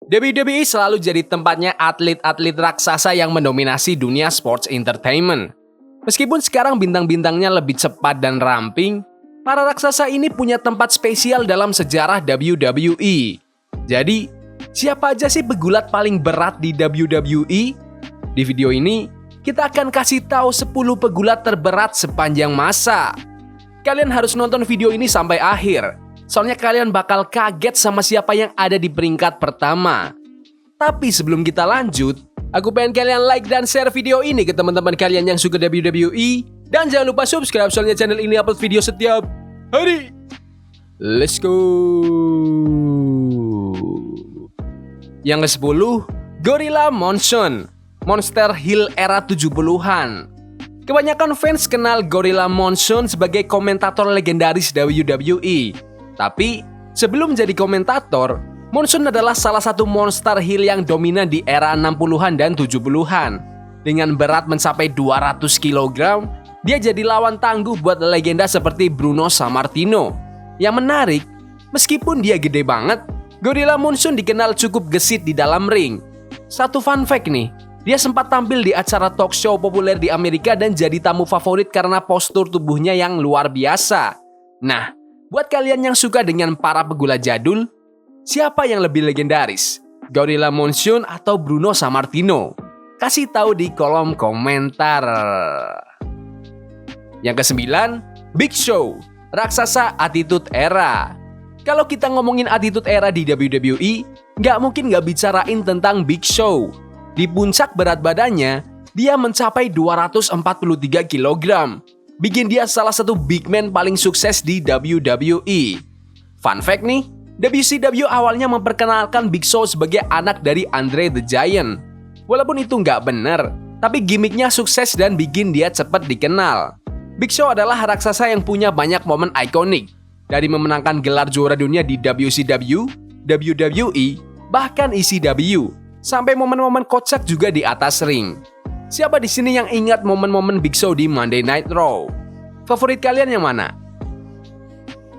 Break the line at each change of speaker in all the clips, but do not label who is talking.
WWE selalu jadi tempatnya atlet-atlet raksasa yang mendominasi dunia sports entertainment. Meskipun sekarang bintang-bintangnya lebih cepat dan ramping, para raksasa ini punya tempat spesial dalam sejarah WWE. Jadi, siapa aja sih pegulat paling berat di WWE? Di video ini, kita akan kasih tahu 10 pegulat terberat sepanjang masa. Kalian harus nonton video ini sampai akhir. Soalnya kalian bakal kaget sama siapa yang ada di peringkat pertama. Tapi sebelum kita lanjut, aku pengen kalian like dan share video ini ke teman-teman kalian yang suka WWE. Dan jangan lupa subscribe soalnya channel ini upload video setiap hari. Let's go. Yang ke-10, Gorilla Monsoon, Monster Heel era 70-an. Kebanyakan fans kenal Gorilla Monsoon sebagai komentator legendaris WWE. Tapi, sebelum jadi komentator, Monsoon adalah salah satu monster heel yang dominan di era 60-an dan 70-an. Dengan berat mencapai 200 kg, dia jadi lawan tangguh buat legenda seperti Bruno Sammartino. Yang menarik, meskipun dia gede banget, Gorilla Monsoon dikenal cukup gesit di dalam ring. Satu fun fact nih, dia sempat tampil di acara talk show populer di Amerika dan jadi tamu favorit karena postur tubuhnya yang luar biasa. Nah, buat kalian yang suka dengan para pegulat jadul, siapa yang lebih legendaris? Gorilla Monsoon atau Bruno Sammartino? Kasih tahu di kolom komentar. Yang ke-9, Big Show, raksasa Attitude Era. Kalau kita ngomongin Attitude Era di WWE, nggak mungkin nggak bicarain tentang Big Show. Di puncak berat badannya, dia mencapai 243 kg. Bikin dia salah satu big man paling sukses di WWE. Fun fact nih, WCW awalnya memperkenalkan Big Show sebagai anak dari Andre the Giant. Walaupun itu nggak bener, tapi gimmicknya sukses dan bikin dia cepat dikenal. Big Show adalah raksasa yang punya banyak momen ikonik. Dari memenangkan gelar juara dunia di WCW, WWE, bahkan ECW, sampai momen-momen kocak juga di atas ring. Siapa di sini yang ingat momen-momen Big Show di Monday Night Raw? Favorit kalian yang mana?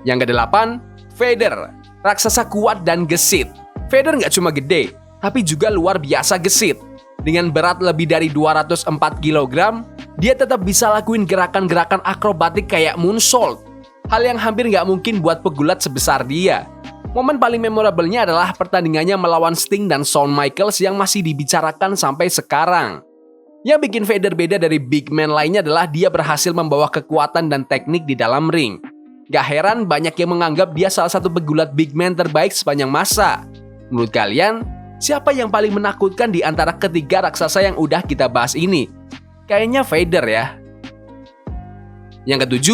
Yang ke-8, Vader, raksasa kuat dan gesit. Vader nggak cuma gede, tapi juga luar biasa gesit. Dengan berat lebih dari 204 kg, dia tetap bisa lakuin gerakan-gerakan akrobatik kayak moonsault. Hal yang hampir nggak mungkin buat pegulat sebesar dia. Momen paling memorablenya adalah pertandingannya melawan Sting dan Shawn Michaels yang masih dibicarakan sampai sekarang. Yang bikin Vader beda dari big man lainnya adalah dia berhasil membawa kekuatan dan teknik di dalam ring. Gak heran banyak yang menganggap dia salah satu pegulat big man terbaik sepanjang masa. Menurut kalian, siapa yang paling menakutkan di antara ketiga raksasa yang udah kita bahas ini? Kayaknya Vader ya. Yang ke-7,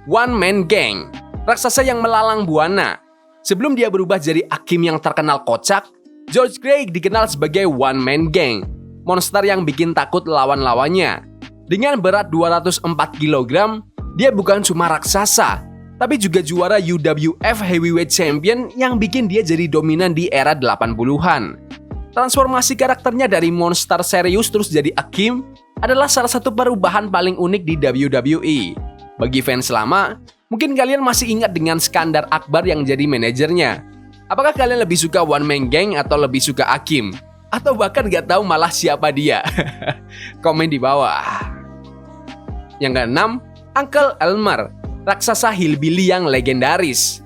One Man Gang, raksasa yang melalang buana. Sebelum dia berubah jadi Akim yang terkenal kocak, George Craig dikenal sebagai One Man Gang, monster yang bikin takut lawan-lawannya. Dengan berat 204 kg, dia bukan cuma raksasa, tapi juga juara UWF Heavyweight Champion yang bikin dia jadi dominan di era 80-an. Transformasi karakternya dari monster serius terus jadi Akim adalah salah satu perubahan paling unik di WWE. Bagi fans lama, mungkin kalian masih ingat dengan Skandar Akbar yang jadi manajernya. Apakah kalian lebih suka One Man Gang atau lebih suka Akim? Atau bahkan gak tahu malah siapa dia? Komen di bawah. Yang ke-6, Uncle Elmer, raksasa hillbilly yang legendaris.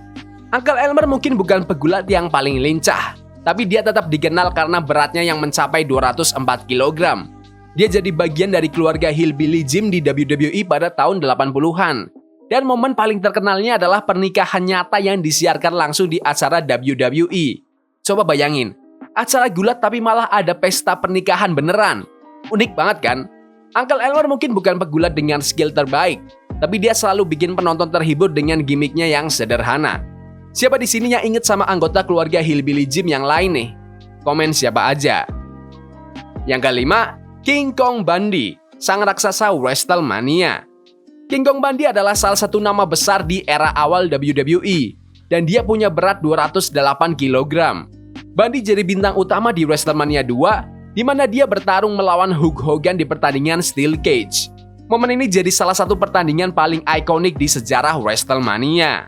Uncle Elmer mungkin bukan pegulat yang paling lincah, tapi dia tetap dikenal karena beratnya yang mencapai 204 kg. Dia jadi bagian dari keluarga hillbilly Jim di WWE pada tahun 80-an. Dan momen paling terkenalnya adalah pernikahan nyata yang disiarkan langsung di acara WWE. Coba bayangin, acara gulat tapi malah ada pesta pernikahan beneran. Unik banget kan? Uncle Elmer mungkin bukan pegulat dengan skill terbaik, tapi dia selalu bikin penonton terhibur dengan gimmicknya yang sederhana. Siapa di sini yang inget sama anggota keluarga Hillbilly Jim yang lain nih? Komen siapa aja. Yang kelima, King Kong Bundy, sang raksasa WrestleMania. King Kong Bundy adalah salah satu nama besar di era awal WWE, dan dia punya berat 208 kg. Bundy jadi bintang utama di WrestleMania 2, di mana dia bertarung melawan Hulk Hogan di pertandingan Steel Cage. Momen ini jadi salah satu pertandingan paling ikonik di sejarah WrestleMania.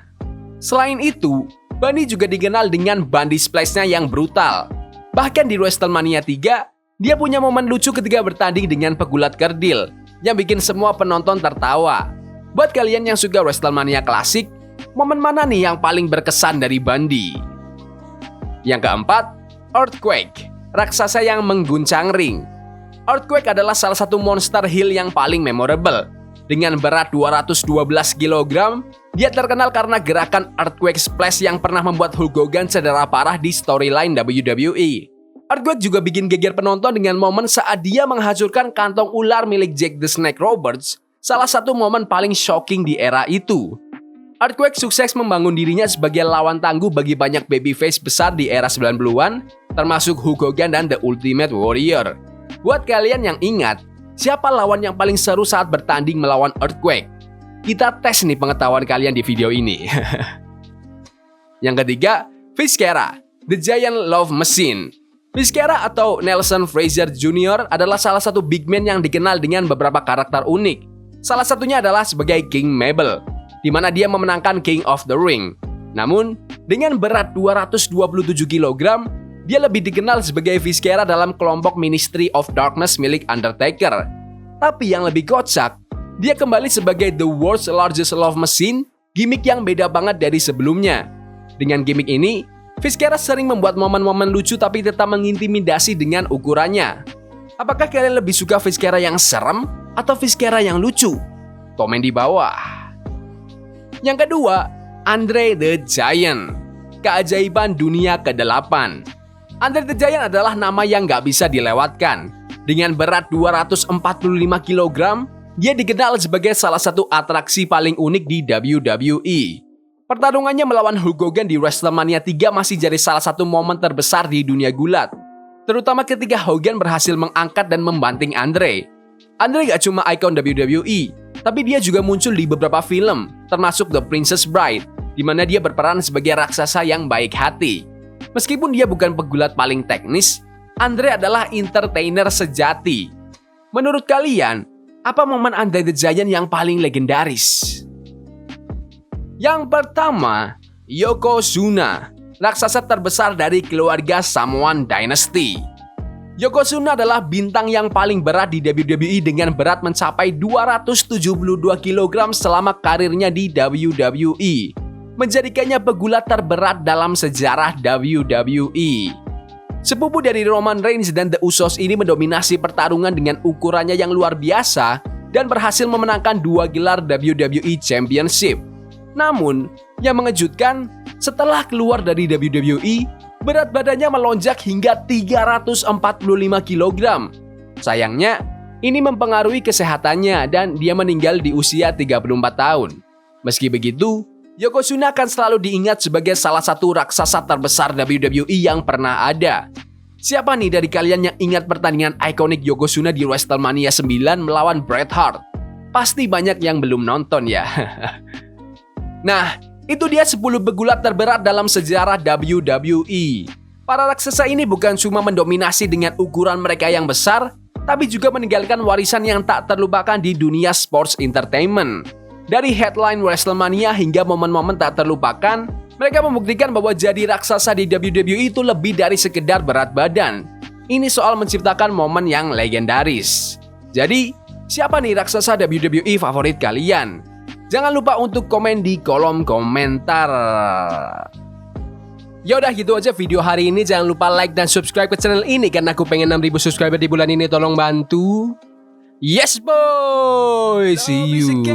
Selain itu, Bundy juga dikenal dengan Bundy Splash-nya yang brutal. Bahkan di WrestleMania 3, dia punya momen lucu ketika bertanding dengan pegulat kerdil yang bikin semua penonton tertawa. Buat kalian yang suka WrestleMania klasik, momen mana nih yang paling berkesan dari Bundy? Yang keempat, Earthquake, raksasa yang mengguncang ring. Earthquake adalah salah satu monster heel yang paling memorable. Dengan berat 212 kg, dia terkenal karena gerakan Earthquake Splash yang pernah membuat Hulk Hogan cedera parah di storyline WWE. Earthquake juga bikin geger penonton dengan momen saat dia menghancurkan kantong ular milik Jake the Snake Roberts, salah satu momen paling shocking di era itu. Earthquake sukses membangun dirinya sebagai lawan tangguh bagi banyak babyface besar di era 90-an, termasuk Hulk Hogan dan The Ultimate Warrior. Buat kalian yang ingat, siapa lawan yang paling seru saat bertanding melawan Earthquake? Kita tes nih pengetahuan kalian di video ini. Yang ketiga, Vizcara, The Giant Love Machine. Vizcara atau Nelson Frazier Jr. adalah salah satu big man yang dikenal dengan beberapa karakter unik. Salah satunya adalah sebagai King Mabel, di mana dia memenangkan King of the Ring. Namun, dengan berat 227 kg, dia lebih dikenal sebagai Vizcara dalam kelompok Ministry of Darkness milik Undertaker. Tapi yang lebih kocak, dia kembali sebagai The World's Largest Love Machine, gimmick yang beda banget dari sebelumnya. Dengan gimmick ini, Vizcara sering membuat momen-momen lucu tapi tetap mengintimidasi dengan ukurannya. Apakah kalian lebih suka Vizcara yang serem atau Vizcara yang lucu? Komen di bawah. Yang kedua, Andre the Giant, keajaiban dunia ke-8. Andre the Giant adalah nama yang gak bisa dilewatkan. Dengan berat 245 kg, dia dikenal sebagai salah satu atraksi paling unik di WWE. Pertarungannya melawan Hulk Hogan di WrestleMania 3 masih jadi salah satu momen terbesar di dunia gulat. Terutama ketika Hogan berhasil mengangkat dan membanting Andre. Andre gak cuma ikon WWE, tapi dia juga muncul di beberapa film, termasuk The Princess Bride, di mana dia berperan sebagai raksasa yang baik hati. Meskipun dia bukan pegulat paling teknis, Andre adalah entertainer sejati. Menurut kalian, apa momen Andre the Giant yang paling legendaris? Yang pertama, Yokozuna, raksasa terbesar dari keluarga Samoan Dynasty. Yokozuna adalah bintang yang paling berat di WWE dengan berat mencapai 272 kg selama karirnya di WWE, menjadikannya pegulat terberat dalam sejarah WWE. Sepupu dari Roman Reigns dan The Usos ini mendominasi pertarungan dengan ukurannya yang luar biasa dan berhasil memenangkan 2 gelar WWE Championship. Namun, yang mengejutkan, setelah keluar dari WWE, berat badannya melonjak hingga 345 kg. Sayangnya, ini mempengaruhi kesehatannya dan dia meninggal di usia 34 tahun. Meski begitu, Yokozuna akan selalu diingat sebagai salah satu raksasa terbesar WWE yang pernah ada. Siapa nih dari kalian yang ingat pertandingan ikonik Yokozuna di WrestleMania 9 melawan Bret Hart? Pasti banyak yang belum nonton ya. Nah, itu dia 10 pegulat terberat dalam sejarah WWE. Para raksasa ini bukan cuma mendominasi dengan ukuran mereka yang besar, tapi juga meninggalkan warisan yang tak terlupakan di dunia sports entertainment. Dari headline WrestleMania hingga momen-momen tak terlupakan, mereka membuktikan bahwa jadi raksasa di WWE itu lebih dari sekedar berat badan. Ini soal menciptakan momen yang legendaris. Jadi, siapa nih raksasa WWE favorit kalian? Jangan lupa untuk komen di kolom komentar. Yaudah gitu aja video hari ini. Jangan lupa like dan subscribe ke channel ini karena aku pengen 6.000 subscriber di bulan ini. Tolong bantu. Yes boy. See you.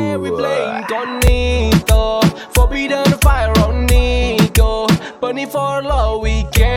Forbidden fire on Nico. Bunny for love we can.